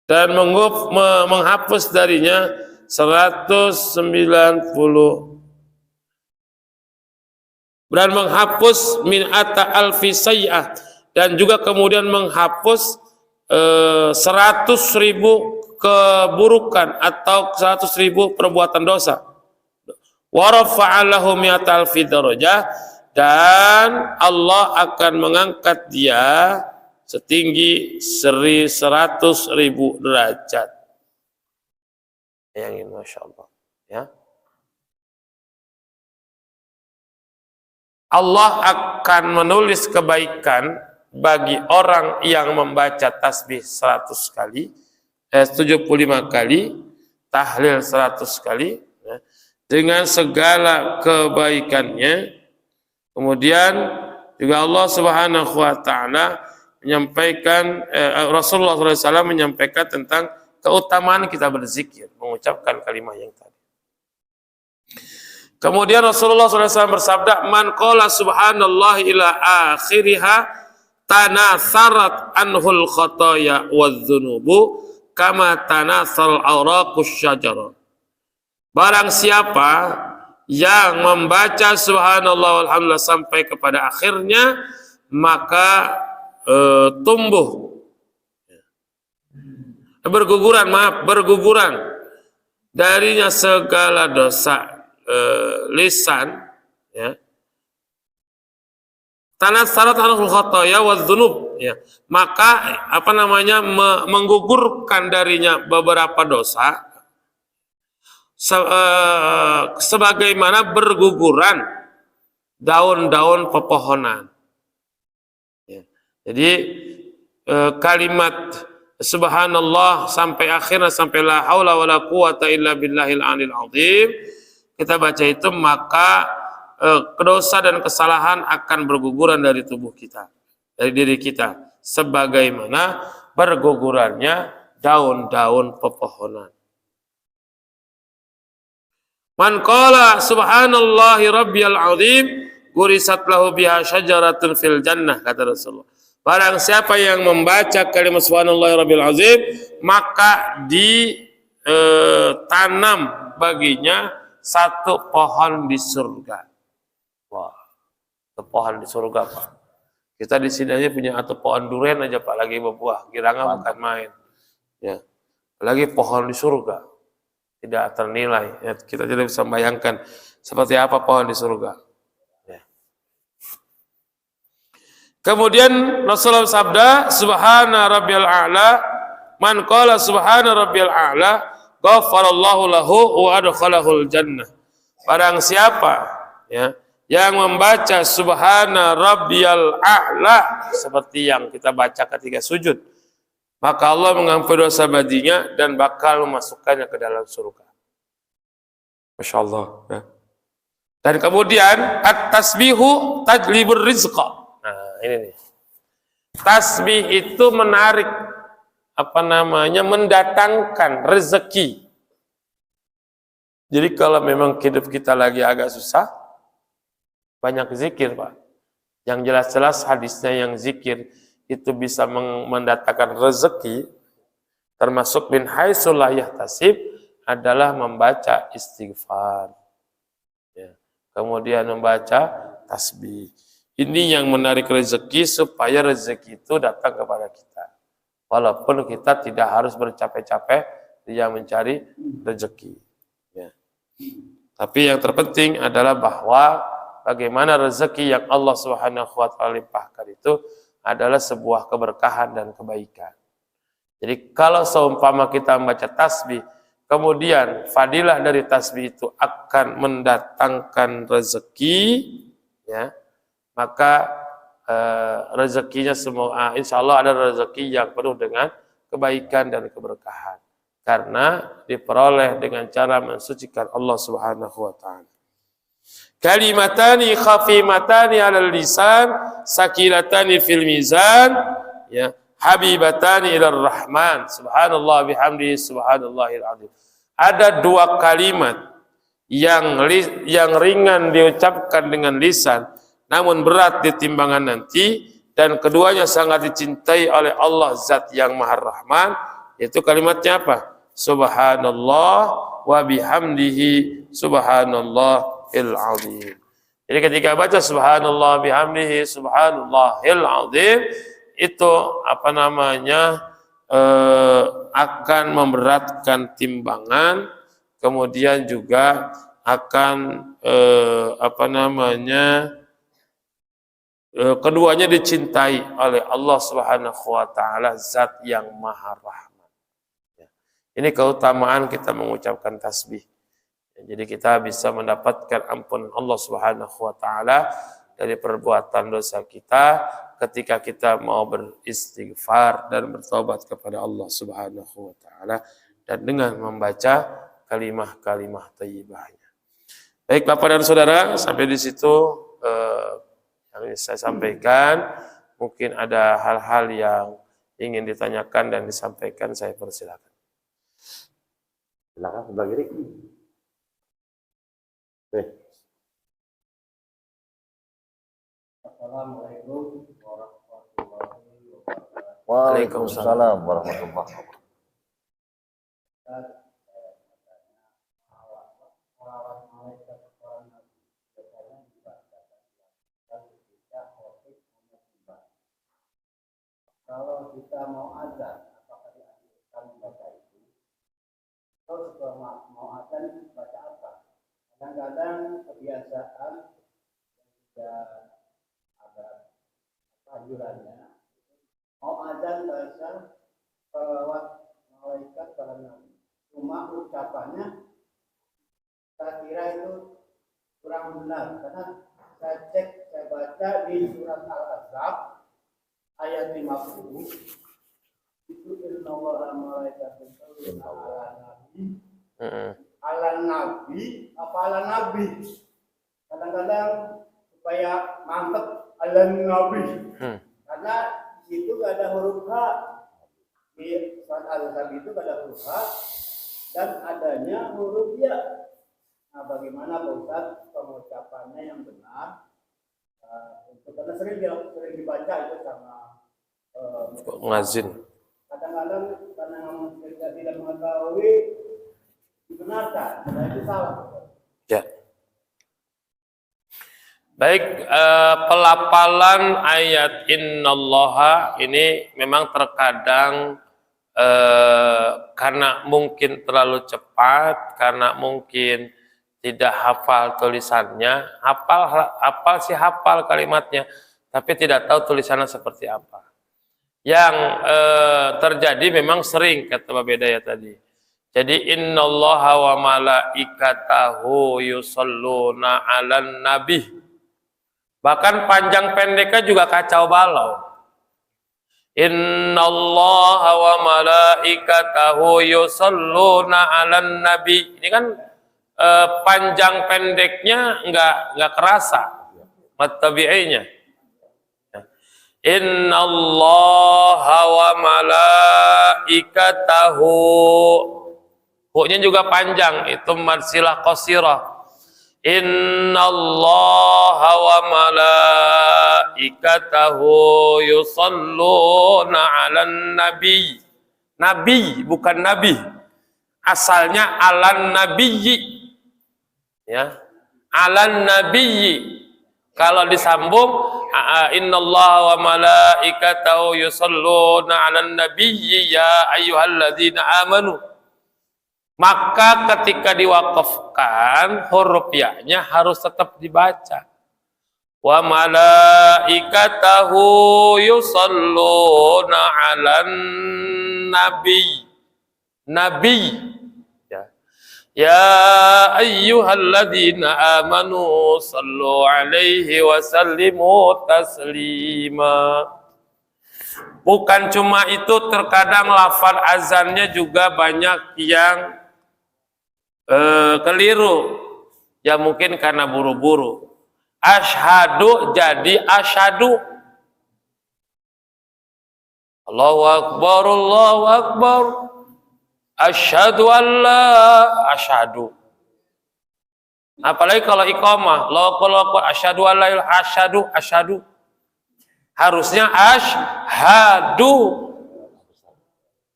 [SPEAKER 2] dan menghapus darinya 190, dan menghapus min atta alfi sayyi'ah, dan juga kemudian menghapus 100.000 keburukan atau 100.000 perbuatan dosa. Wa rafa'a lahu mi'ata alfi darajah, dan Allah akan mengangkat dia setinggi 100.000 derajat. Yang ini, Masya Allah, ya. Allah akan menulis kebaikan bagi orang yang membaca tasbih 100 kali, 75 kali, tahlil 100 kali, ya, dengan segala kebaikannya. Kemudian juga Allah Subhanahu wa taala menyampaikan, Rasulullah SAW menyampaikan tentang keutamaan kita berzikir, mengucapkan kalimat yang tadi. Kemudian Rasulullah SAW bersabda, man qala subhanallah ila akhiriha tanatharat anhul khataya wadzunubu kama tanathal awraqus syajarah. Barang siapa yang membaca subhanallah walhamdulillah sampai kepada akhirnya, maka berguguran darinya segala dosa lisan, ya. Tanatsarat anhul khataya wadzunub, ya. Maka menggugurkan darinya beberapa dosa sebagaimana berguguran daun-daun pepohonan. Ya. Jadi kalimat subhanallah sampai akhirnya, sampai la haula wala quwata illa billahil aliyil azim, kita baca itu, maka dosa dan kesalahan akan berguguran dari tubuh kita, dari diri kita, sebagaimana bergugurannya daun-daun pepohonan. Man qala subhanallahi rabbiyal azim gurisat lahu biha syajaratun fil jannah, kata Rasulullah. Barang siapa yang membaca kalimat subhanallahi rabbil azim, maka ditanam baginya satu pohon di surga. Wah, satu pohon di surga, Pak. Kita di sini aja punya satu pohon durian aja, Pak, lagi berbuah. Kiranya bukan main. Ya. Lagi pohon di surga. Tidak ternilai. Ya, kita tidak bisa bayangkan seperti apa pohon di surga. Ya. Kemudian Rasulullah sabda, Subhana rabbiyal a'la, man qala subhana rabbiyal a'la, ghafarallahu lahu wa adkhalahul jannah. Barang siapa ya yang membaca Subhana rabbiyal a'la seperti yang kita baca ketika sujud, maka Allah mengampuni dosa baginya dan bakal memasukkannya ke dalam surga. Masya Allah. Ya. Dan kemudian at-tasbihu tajlibur rizqa. Nah, ini nih. Tasbih itu menarik, mendatangkan rezeki. Jadi kalau memang hidup kita lagi agak susah, banyak zikir, Pak. Yang jelas-jelas hadisnya yang zikir itu bisa mendatangkan rezeki, termasuk min haitsu la yahtasib, adalah membaca istighfar, ya. Kemudian membaca tasbih. Ini yang menarik rezeki supaya rezeki itu datang kepada kita. Walaupun kita tidak harus bercapek-capek dia mencari rezeki, ya. Tapi yang terpenting adalah bahwa bagaimana rezeki yang Allah Subhanahu wa taala limpahkan itu adalah sebuah keberkahan dan kebaikan. Jadi kalau seumpama kita membaca tasbih, kemudian fadilah dari tasbih itu akan mendatangkan rezeki, ya, maka rezekinya semua, insya Allah ada rezeki yang penuh dengan kebaikan dan keberkahan, karena diperoleh dengan cara mensucikan Allah Subhanahu wa taala. Kalimatani khafimatani 'alal lisan, sakilatani fil mizan, ya, habibatani ilar rahman, subhanallah bihamdihi subhanallahil azim. Ada dua kalimat yang ringan diucapkan dengan lisan, namun berat di timbangan nanti, dan keduanya sangat dicintai oleh Allah Zat yang Maha Rahman. Yaitu kalimatnya apa? Subhanallah wa bihamdihi subhanallahil azim. Jadi ketika baca subhanallah bihamdihi subhanallahil azim, itu akan memberatkan timbangan, kemudian juga akan keduanya dicintai oleh Allah Subhanahu wa taala, Zat yang Maha Rahman. Ini keutamaan kita mengucapkan tasbih. Jadi kita bisa mendapatkan ampunan Allah Subhanahu wa taala dari perbuatan dosa kita ketika kita mau beristighfar dan bertobat kepada Allah Subhanahu wa taala, dan dengan membaca kalimah-kalimah thayyibahnya. Baik Bapak dan Saudara, sampai di situ yang saya sampaikan. Mungkin ada hal-hal yang ingin ditanyakan dan disampaikan, saya persilakan.
[SPEAKER 1] Silakan sebelah kiri. Assalamualaikum warahmatullahi wabarakatuh. Waalaikumsalam warahmatullahi wabarakatuh. Kalau kita mau azan, apakah dianjurkan membaca itu? Terus kalau mau azan baca apa? Kadang-kadang kebiasaan tidak ada anjurannya. Mau azan baca selawat malaikat pada Nabi. Cuma ucapannya saya kira itu kurang benar, karena saya baca di surat Al-Ahzab ayat 50 itu innallaha malaikatahu yusholluna 'alan nabi. Ala nabi apa ala nabi? Kadang-kadang supaya mantep ala nabi. Karena di situ gak ada huruf H. Di surat Al-Ahzab itu gak ada huruf H dan adanya huruf ya.
[SPEAKER 3] Nah, bagaimana Pak Ustadz pengucapannya yang benar? Karena sering dibaca itu sama
[SPEAKER 2] ngazin.
[SPEAKER 3] kadang-kadang karena kita tidak mengetahui dibenarkan, nah itu salah.
[SPEAKER 2] Ya. Baik, pelafalan ayat innallaha ini memang terkadang karena mungkin terlalu cepat, karena mungkin tidak hafal tulisannya, hafal kalimatnya, tapi tidak tahu tulisannya seperti apa. Yang terjadi memang sering kata Pak Bedaya tadi. Jadi innallaha wa malaikatahu yusholluna 'alan nabi. Bahkan panjang pendeknya juga kacau balau. Innallaha wa malaikatahu yusholluna 'alan nabi. Ini kan panjang pendeknya enggak kerasa tabi'inya. Innallaha wa malaikatahu, hu-nya juga panjang, itu mad silah qasirah. Innallaha wa malaikatahu yusholluna 'alan nabi. Nabi bukan nabi. Asalnya 'alan nabiyyi. Ya. 'Alan nabiyyi. Kalau disambung innallaha wa malaikatahu yusholluna 'alan nabiyyi ya ayyuhalladzina amanu. Maka ketika diwaqafkan huruf ya-nya harus tetap dibaca. Wa malaikatahu yusholluna 'alan nabi. Nabi. Ya ayyuhalladzina amanu sallu alaihi wa sallimu taslima. Bukan cuma itu, terkadang lafaz azannya juga banyak yang keliru. Ya mungkin karena buru-buru. Asyhadu jadi asyhadu. Allahu akbar, Allahu akbar. Asyhadu alla asyhadu. Apalagi kalau iqamah, Allahu asyhadu alla asyhadu asyhadu. Harusnya asyhadu.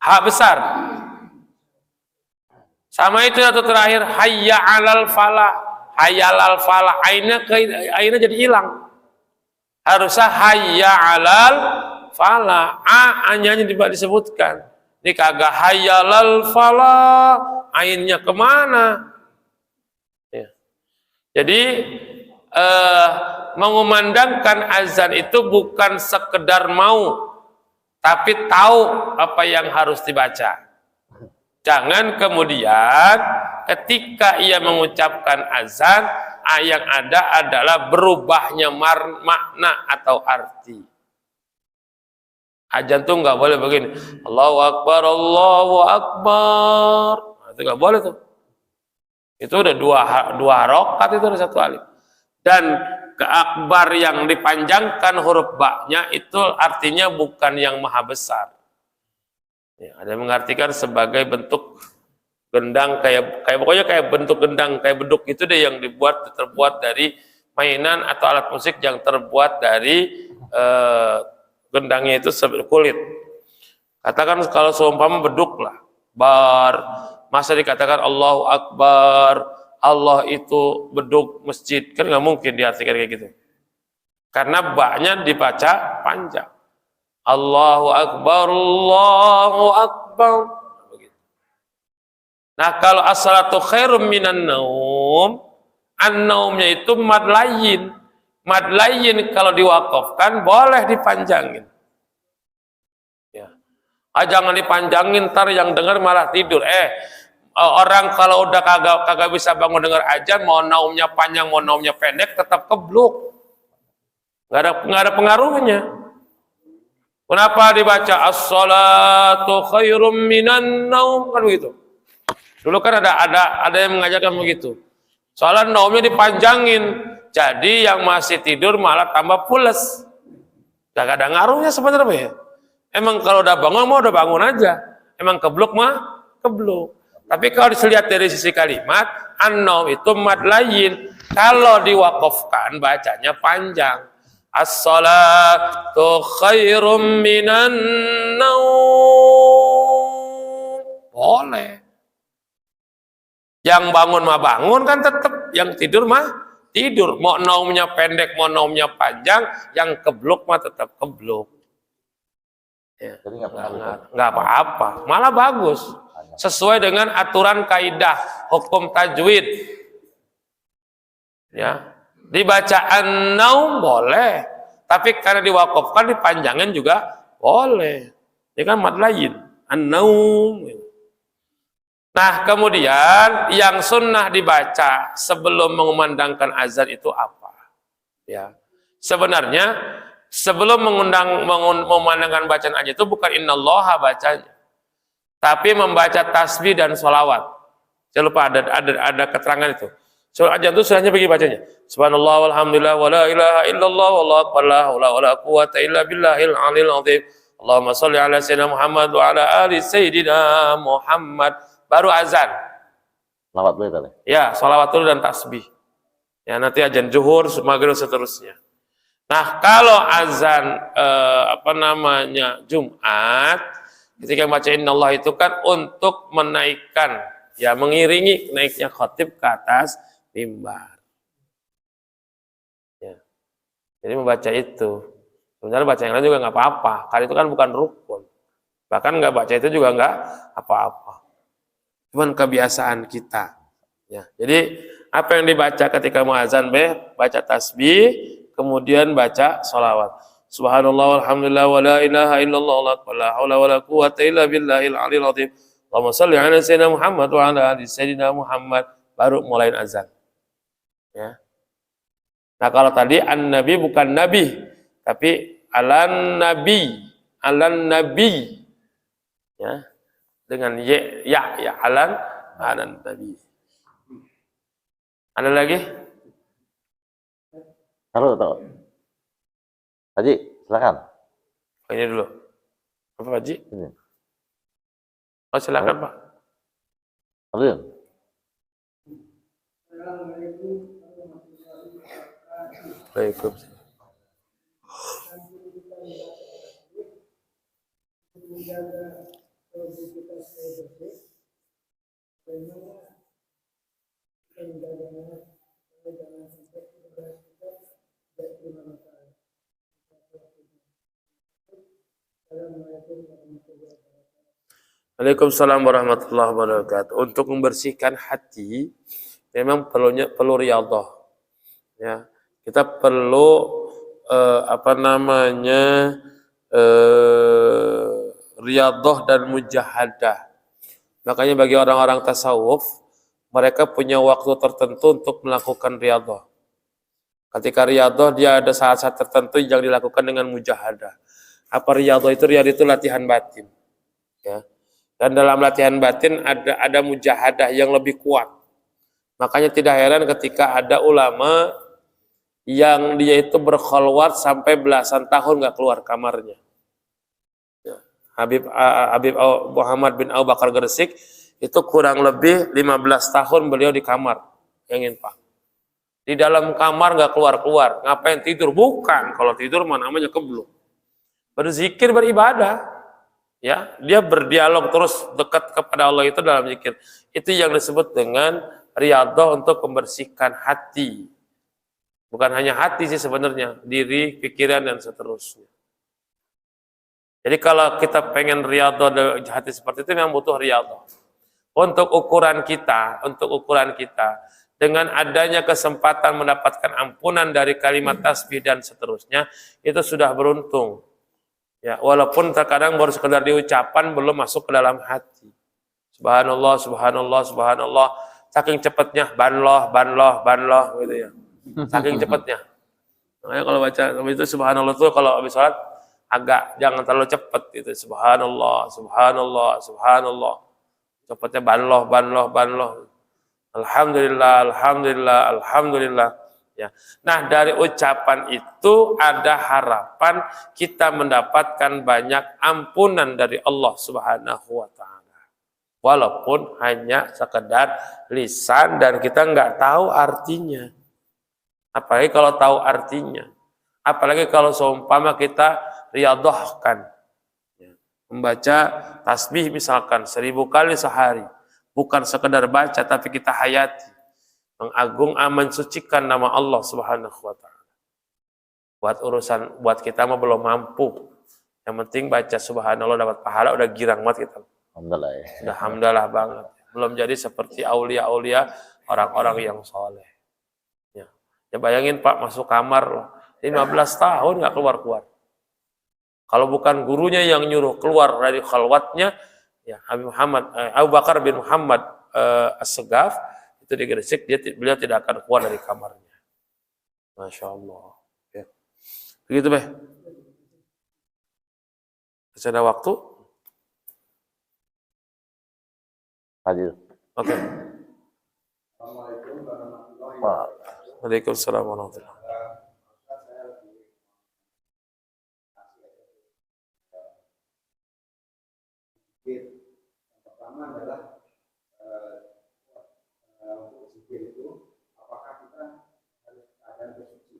[SPEAKER 2] Ha besar. Sama itu atau terakhir hayya 'alal falah. Hayya 'alal falah, ainnya jadi hilang. Harusnya hayya 'alal falah. A-nya disebutkan. Ini kagak hayyalal falah, ainnya kemana? Ya. Jadi mengumandangkan azan itu bukan sekedar mau, tapi tahu apa yang harus dibaca. Jangan kemudian ketika ia mengucapkan azan, yang ada adalah berubahnya makna atau arti. Azan tuh nggak boleh begini, Allahu akbar, Allahu akbar. Nah, itu nggak boleh tuh. Itu udah dua harokat, itu udah satu alif. Dan ke akbar yang dipanjangkan huruf ba-nya itu artinya bukan yang maha besar. Ya, ada yang mengartikan sebagai bentuk gendang, kayak pokoknya kayak bentuk gendang, kayak beduk itu deh yang terbuat dari mainan atau alat musik yang terbuat dari gendangnya itu kulit. Katakan kalau seumpama beduk lah, masa dikatakan Allahu Akbar, Allah itu beduk masjid, kan nggak mungkin diartikan kayak gitu. Karena ba-nya dibaca panjang. Allahu Akbar, Allahu Akbar. Nah kalau as-salatu khairum minan naum, an-naumnya itu mad layin. Mad layin kalau diwakafkan boleh dipanjangin. Ya. Jangan dipanjangin, ntar yang dengar malah tidur. Orang kalau udah kagak bisa bangun dengar azan, mau naumnya panjang, mau naumnya pendek, tetap kebluk. Nggak ada pengaruhnya. Kenapa dibaca as-salatu khairum minan naum, kan begitu? Dulu kan ada yang mengajarkan begitu. Soalnya naumnya dipanjangin. Jadi yang masih tidur malah tambah pules. Gak ada ngaruhnya sebenarnya. Emang kalau udah bangun mah udah bangun aja. Emang kebluk mah kebluk. Tapi kalau dilihat dari sisi kalimat, an-naum itu mad layin. Kalau diwakafkan bacanya panjang. As-salatu khairum minan naum. Boleh. Yang bangun mah bangun kan tetap, yang tidur mah tidur. Mau naumnya pendek, mau naumnya panjang, yang keblok mah tetap keblok. Ya.
[SPEAKER 1] Jadi nggak
[SPEAKER 2] apa-apa, malah bagus. Sesuai dengan aturan kaidah hukum tajwid. Ya. Dibacaan naum boleh, tapi karena diwakafkan dipanjangin juga boleh. Ini kan mad lain, an-naum. Nah, kemudian yang sunnah dibaca sebelum mengumandangkan azan itu apa? Ya. Sebenarnya sebelum memandangkan bacaan azan itu bukan innallaha bacanya, tapi membaca tasbih dan sholawat. Jangan lupa ada keterangan itu. Surah azan itu surahnya begini bacanya. Subhanallah walhamdulillah wala ilaha illallah wallahu akbar la haula wala quwwata illa billahil aliyil azim. Allahumma shalli ala sayyidina Muhammad wa ala ali sayyidina Muhammad. Baru azan.
[SPEAKER 1] Sholawat dulu tadi.
[SPEAKER 2] Ya, sholawat dulu dan tasbih. Ya, nanti azan zuhur, maghrib seterusnya. Nah, kalau azan Jumat, ketika baca innallah itu kan untuk menaikkan, ya mengiringi naiknya khatib ke atas mimbar. Ya. Jadi membaca itu. Sebenarnya baca yang lain juga nggak apa-apa. Karena itu kan bukan rukun. Bahkan nggak baca itu juga nggak apa-apa. Cuman kebiasaan kita. Ya. Jadi apa yang dibaca ketika mau azan baca tasbih, kemudian baca sholawat. Subhanallah walhamdulillah wa la ilaha illallah la haula wa la quwwata illa billahil aliyil azim. Allahumma shalli ala sayyidina Muhammad wa ala ali sayyidina Muhammad. Baru mulai azan. Ya. Nah, kalau tadi an-nabi bukan nabi, tapi alan nabi. Ya. Dengan ya alan nabi. Ada lagi?
[SPEAKER 1] Tahu. Haji, silakan.
[SPEAKER 2] Ini dulu. Apa Haji?
[SPEAKER 1] Ini.
[SPEAKER 2] Oh, silakan Pak.
[SPEAKER 1] Alun.
[SPEAKER 2] Waalaikumsalam. Waalaikumsalam warahmatullahi wabarakatuh. Untuk membersihkan hati memang perlu riyadhah. Ya, kita perlu riyadhah dan mujahadah. Makanya bagi orang-orang tasawuf, mereka punya waktu tertentu untuk melakukan riyadhah. Ketika riyadhah dia ada saat-saat tertentu yang dilakukan dengan mujahadah. Apa riyadhah itu? Riyadhah itu latihan batin. Ya. Dan dalam latihan batin ada mujahadah yang lebih kuat. Makanya tidak heran ketika ada ulama yang dia itu berkhalwat sampai belasan tahun nggak keluar kamarnya. Ya. Habib Muhammad bin Abu Bakar Gresik itu kurang lebih 15 tahun beliau di kamar. Yang Pak. Di dalam kamar nggak keluar-keluar. Ngapain tidur? Bukan. Kalau tidur mah namanya keblok. Berzikir, beribadah. Ya, dia berdialog terus dekat kepada Allah itu dalam zikir. Itu yang disebut dengan riyadhah untuk membersihkan hati. Bukan hanya hati sih sebenarnya, diri, pikiran dan seterusnya. Jadi kalau kita pengen riyadhah hati seperti itu memang butuh riyadhah. Untuk ukuran kita, dengan adanya kesempatan mendapatkan ampunan dari kalimat tasbih dan seterusnya, itu sudah beruntung. Ya, walaupun terkadang baru sekedar diucapan belum masuk ke dalam hati. Subhanallah, subhanallah, subhanallah. Saking cepatnya banloh gitu ya. Saking cepatnya. Makanya kalau baca itu subhanallah itu kalau habis sholat agak jangan terlalu cepat gitu. Subhanallah, subhanallah, subhanallah. Cepatnya banloh. Alhamdulillah, alhamdulillah, alhamdulillah. Ya. Nah, dari ucapan itu ada harapan kita mendapatkan banyak ampunan dari Allah Subhanahu wa taala. walaupun hanya sekedar lisan dan kita nggak tahu artinya. Apalagi kalau tahu artinya, apalagi kalau seumpama kita riyadhahkan, membaca tasbih misalkan 1000 kali sehari, bukan sekedar baca tapi kita hayati, mensucikan nama Allah Subhanahu wa taala. Buat kita mah belum mampu. Yang penting baca subhanallah dapat pahala udah girang banget kita.
[SPEAKER 1] Alhamdulillah ya.
[SPEAKER 2] Sudah alhamdulillah banget. Belum jadi seperti aulia-aulia orang-orang yang soleh. Ya bayangin Pak masuk kamar loh, 15 tahun nggak keluar-keluar. Kalau bukan gurunya yang nyuruh keluar dari khalwatnya, ya Abu Bakar bin Muhammad As-Segaf itu di Gresik, beliau tidak akan keluar dari kamarnya. Masya Allah. Ya. Begitu Beh. Masih ada waktu?
[SPEAKER 1] Hadir.
[SPEAKER 2] Oke.
[SPEAKER 3] Assalamualaikum warahmatullahi
[SPEAKER 1] Pak.
[SPEAKER 3] wabarakatuh.
[SPEAKER 2] Waalaikumsalam warahmatullahi wabarakatuh.
[SPEAKER 3] Yang pertama adalah untuk zikir itu, apakah kita harus keadaan bersuci?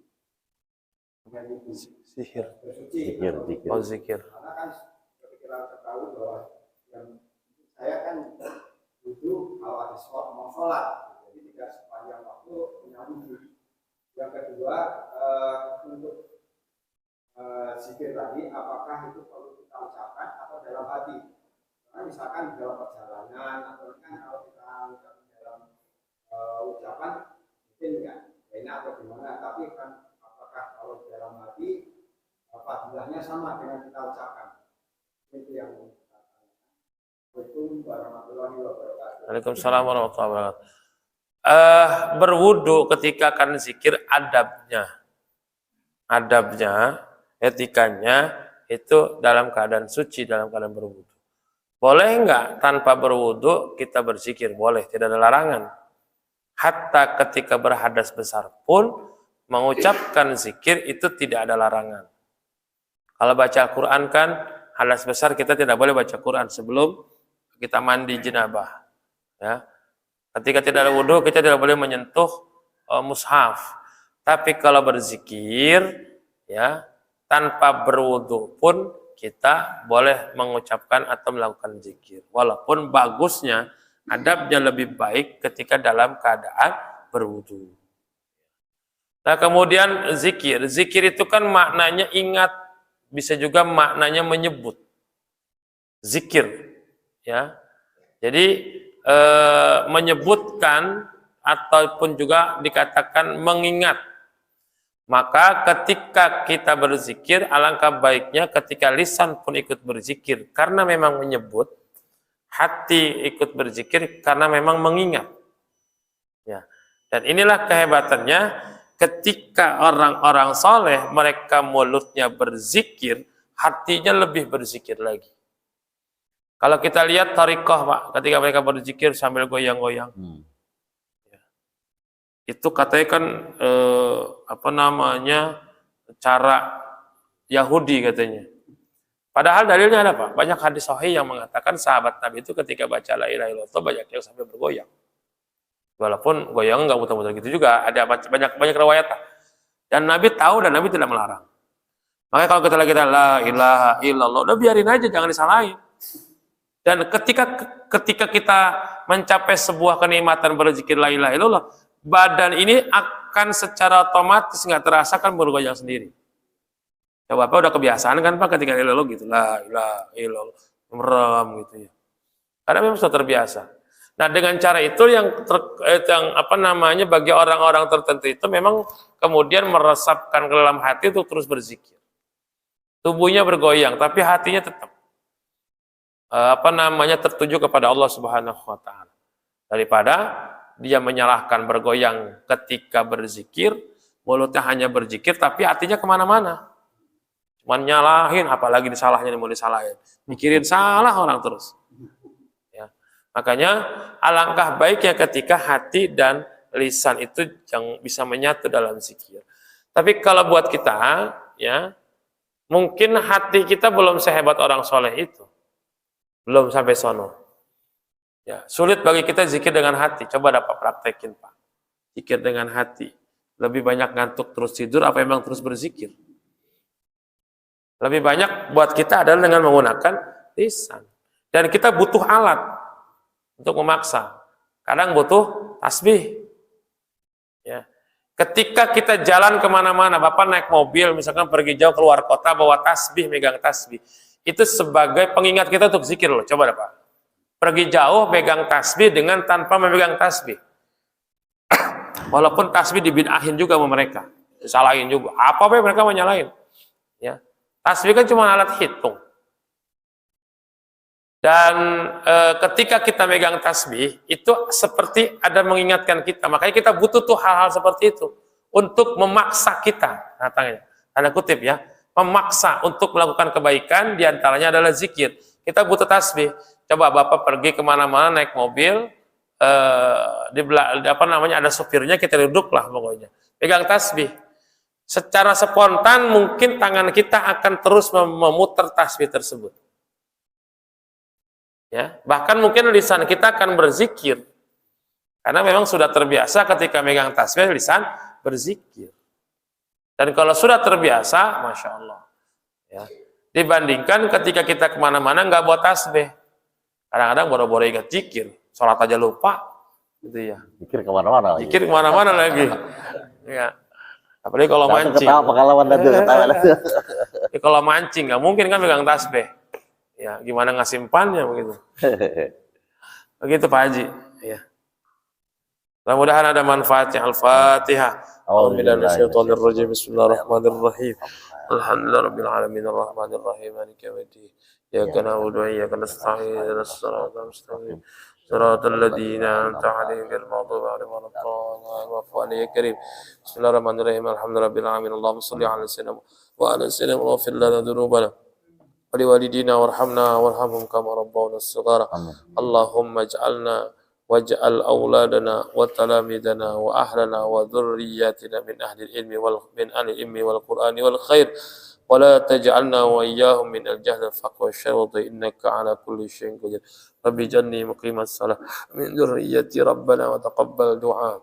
[SPEAKER 2] Sihir.
[SPEAKER 3] Bersuci.
[SPEAKER 1] Zikir.
[SPEAKER 2] Oh zikir.
[SPEAKER 3] Karena kan seperti kita ketahui bahwa yang saya kan duduk kalau ada sholat mau sholat, jadi tidak sepanjang waktu punya wudhu. Yang kedua untuk zikir tadi, apakah itu perlu kita ucapkan atau dalam hati? Karena misalkan dalam perjalanan atau kan kalau kita ucapkan dalam ucapan mungkin enggak enak atau gimana, tapi kan apakah kalau dalam hati fadilahnya sama dengan kita ucapkan? Itu yang Assalamualaikum warahmatullahi wabarakatuh.
[SPEAKER 2] Waalaikumsalam warahmatullahi wabarakatuh. Berwudu ketika akan zikir adabnya, etikanya itu dalam keadaan suci, dalam keadaan berwudu. Boleh enggak tanpa berwudu kita berzikir? Boleh, tidak ada larangan. Hatta ketika berhadas besar pun mengucapkan zikir itu tidak ada larangan. Kalau baca Al-Quran kan hadas besar kita tidak boleh baca Quran sebelum kita mandi jenabah. Ya. Ketika tidak ada wudu kita tidak boleh menyentuh mushaf. Tapi kalau berzikir ya tanpa berwudu pun kita boleh mengucapkan atau melakukan zikir. Walaupun bagusnya adabnya lebih baik ketika dalam keadaan berwudu. Nah kemudian zikir itu kan maknanya ingat, bisa juga maknanya menyebut. Zikir ya. Jadi menyebutkan ataupun juga dikatakan mengingat. Maka ketika kita berzikir, alangkah baiknya ketika lisan pun ikut berzikir karena memang menyebut, hati ikut berzikir karena memang mengingat. Ya. Dan inilah kehebatannya ketika orang-orang soleh, mereka mulutnya berzikir, hatinya lebih berzikir lagi. Kalau kita lihat thariqah Pak, ketika mereka berzikir sambil goyang-goyang. Itu katanya kan cara Yahudi katanya. Padahal dalilnya ada Pak. Banyak hadis sahih yang mengatakan sahabat Nabi itu ketika baca la ilaha illallah banyak yang sampai bergoyang. Walaupun goyang nggak muter-muter gitu juga, ada banyak riwayat. Dan Nabi tahu dan Nabi tidak melarang. Makanya kalau kita lagi la ilaha illallah, udah biarin aja, jangan disalahin. Dan ketika kita mencapai sebuah kenikmatan berzikir la ilaha illallah, badan ini akan secara otomatis nggak terasa kan bergoyang sendiri. Ya Bapak udah kebiasaan kan Pak ketika illallah gitu, la ilaha illallah, merem gitu ya. Karena memang sudah terbiasa. Nah dengan cara itu bagi orang-orang tertentu itu memang kemudian meresapkan ke dalam hati untuk terus berzikir. Tubuhnya bergoyang tapi hatinya tetap tertuju kepada Allah Subhanahu wa taala. Daripada dia menyalahkan bergoyang ketika berzikir, mulutnya hanya berzikir tapi hatinya kemana-mana. Cuman nyalahin, apalagi disalahnya mau disalahin. Mikirin salah orang terus. Ya. Makanya alangkah baiknya ketika hati dan lisan itu yang bisa menyatu dalam zikir. Tapi kalau buat kita, ya mungkin hati kita belum sehebat orang soleh itu. Belum sampai sono. Ya, sulit bagi kita zikir dengan hati. Coba dapat praktekin, Pak. Zikir dengan hati. Lebih banyak ngantuk terus tidur apa emang terus berzikir? Lebih banyak buat kita adalah dengan menggunakan lisan. Dan kita butuh alat untuk memaksa. Kadang butuh tasbih. Ya. Ketika kita jalan kemana-mana, Bapak naik mobil, misalkan pergi jauh keluar kota, bawa tasbih, megang tasbih. Itu sebagai pengingat kita untuk zikir loh. Coba deh, Pak. Pergi jauh, pegang tasbih dengan tanpa memegang tasbih. Walaupun tasbih dibid'ahin juga sama mereka. Disalahin juga. Apa-apa mereka menyalahin. Ya. Tasbih kan cuma alat hitung. Dan ketika kita megang tasbih, itu seperti ada mengingatkan kita. Makanya kita butuh tuh hal-hal seperti itu. Untuk memaksa kita. Nah, tanda kutip ya. Memaksa untuk melakukan kebaikan, diantaranya adalah zikir. Kita butuh tasbih. Coba Bapak pergi kemana-mana naik mobil, ada sopirnya, kita duduk lah pokoknya. Pegang tasbih. Secara spontan mungkin tangan kita akan terus memutar tasbih tersebut. Ya, bahkan mungkin lisan kita akan berzikir. Karena memang sudah terbiasa ketika megang tasbih lisan berzikir. Dan kalau sudah terbiasa, Masya Allah. Ya. Dibandingkan ketika kita kemana-mana nggak bawa tasbih. Kadang-kadang boro-boro ingat zikir, sholat aja lupa, gitu ya.
[SPEAKER 1] Zikir kemana-mana lagi.
[SPEAKER 2] Zikir kemana-mana lagi. Ya. Apalagi kalau mancing.
[SPEAKER 1] Ketawa pengalaman itu, ketawa.
[SPEAKER 2] Ya, kalau mancing nggak mungkin kan pegang tasbih. Ya, gimana ngasimpannya begitu. Begitu Pak Haji. Ya. Mudah-mudahan ada manfaatnya. Al-Fatihah. A'udzubillahi Bismillahirrahmanirrahim. Alhamdulillahirabbil alamin arrahmanir rahim maliki yaumiddin. Iyyaka na'budu wa iyyaka nasta'in ihdinas siratal mustaqim. Shiratal ladzina an'amta 'alaihim ghairil maghdubi 'alaihim waladdallin. Wa'fu 'alaina ya karim. Bismillahirrahmanirrahim. Alhamdulillahirabbil alamin. Allahumma shalli 'ala sayyidina wa 'ala sayyidina wa ighfir lana dzunubana wa liwalidina warhamna warhamhum kama rabbawna shighara. Allahumma ij'alna waj'al auladana wa talamidana wa ahlana wa dhurriyyatina min ahli ilmi wal qur'ani wal khair wa la taj'alna wa iyyahum min al-jahl al-faqr wa syarri innaka ala kulli syai'in qadir. Rabbi ij'alni muqimas salah min dhurriyyati rabbana wa taqabbal du'a.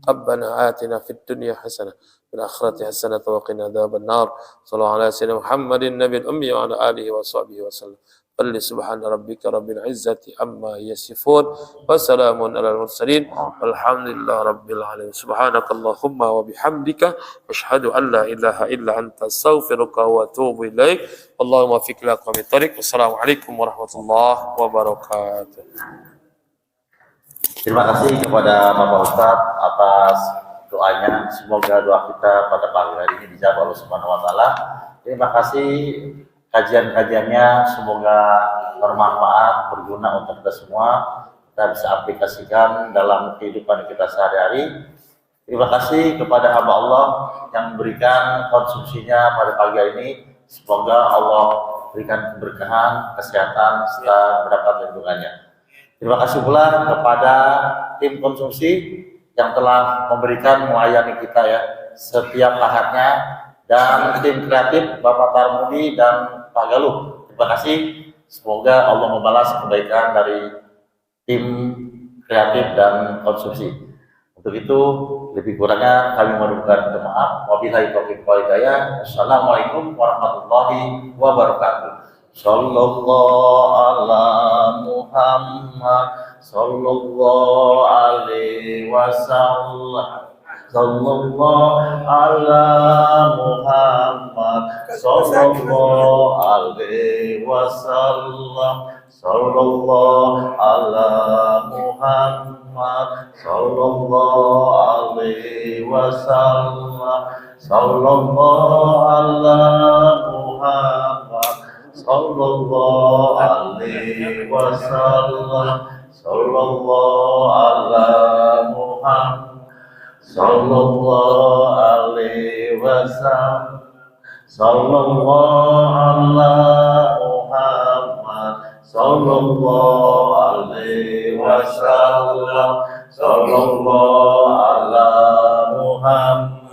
[SPEAKER 2] Rabbana atina fid dunya hasanah fil akhirati hasanah wa qina adzaban nar. Sallallahu ala sayyidina Muhammadin nabiyil ummi wa ala alihi wa sahbihi wa sallam. Qalli subhana rabbika rabbil izzati amma yasifun wa salamun alal mursalin walhamdulillahi rabbil alamin. Subhanakallahumma wa bihamdika asyhadu an la ilaha illa anta astaghfiruka wa atubu ilaik. Allahumma fiq laqwa min tariq. Wassalamualaikum warahmatullahi wabarakatuh.
[SPEAKER 1] Terima kasih kepada Bapak Ustadz atas doanya. Semoga doa kita pada pagi hari ini dijawab Allah Subhanahu wa taala. Terima kasih kajian-kajiannya, semoga bermanfaat, berguna untuk kita semua, kita bisa aplikasikan dalam kehidupan kita sehari-hari. Terima kasih kepada hamba Allah yang memberikan konsumsinya pada pagi hari ini. Semoga Allah berikan keberkahan, kesehatan, serta mendapat lindungannya. Terima kasih pula kepada tim konsumsi yang telah memberikan melayani kita ya setiap ahadnya, dan tim kreatif Bapak Tarmudi dan Pak Galuh. Terima kasih. Semoga Allah membalas kebaikan dari tim kreatif dan konsumsi. Untuk itu, lebih kurangnya kami mengucapkan maaf. Wabillahi taufiq wal hidayah. Assalamualaikum warahmatullahi wabarakatuh. Sallallahu ala Muhammad sallallahu alaihi wasallam. Sallallahu ala Muhammad sallallahu alaihi wasallam. Sallallahu ala Muhammad sallallahu alaihi wasallam. Sallallahu ala Muhammad sallallahu alaihi wasallam. Sallallahu ala Muhammad sallallahu alaihi wasallam. Sallallahu ala Muhammad sallallahu alaihi wasallam. Sallallahu ala Muhammad